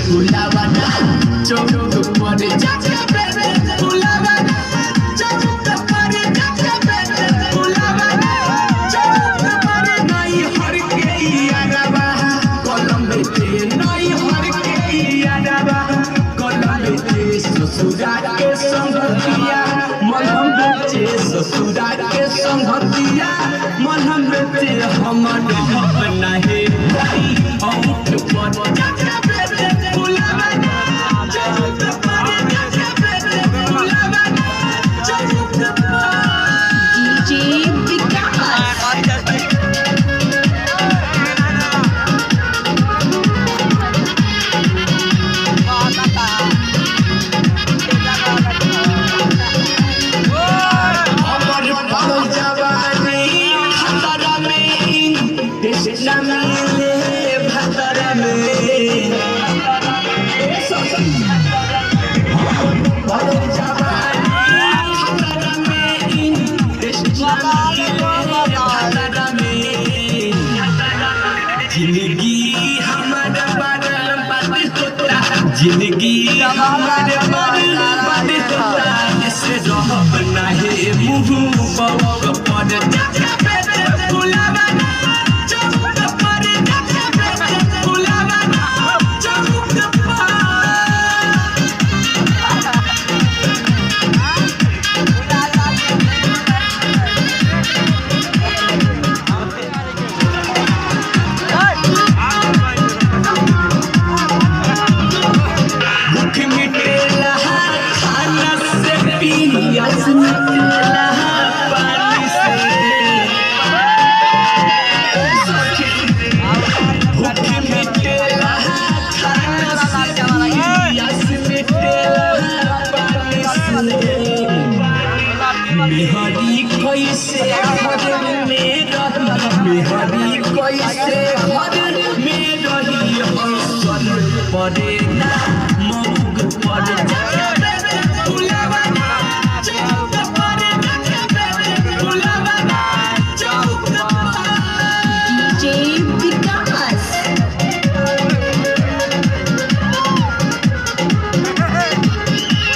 फुलावाना चौक पर जाके बेटे फुलावाना चौक पर जाके बेटे फुलावाना चौक पर नहीं हर के यारबा कलम बेटे नहीं हर के यारबा कलम बेटे ससुरा के संगतिया मलहम बेटे ससुरा के संगतिया मलहम बेटे हमर अपना है भाई औट पर जाके बेटे फुलावाना चौक पर जाके बेटे फुलावाना चौक पर डीजे विकास अमर पल जवानी खतरा में देश न मिले भतरा में पल जवानी खतरा में देश न मिले भतरा में जिंदगी हमारा बर्बाद होता जिंदगी हमारे बर्बाद होता ऐसे रहब नहीं मुँह बौक पर जाके बेटे फुलावाना चौक पर जाके बेटे फुलावाना चौक पर भूख मिटेला खाना से पियास मिटेला पानी से भूख मिटेला खाना से पियास मिटेला पानी से मेहरी कैसे घर में रही मेहरी कैसे घर में रही हसन पड़े ना मौग पर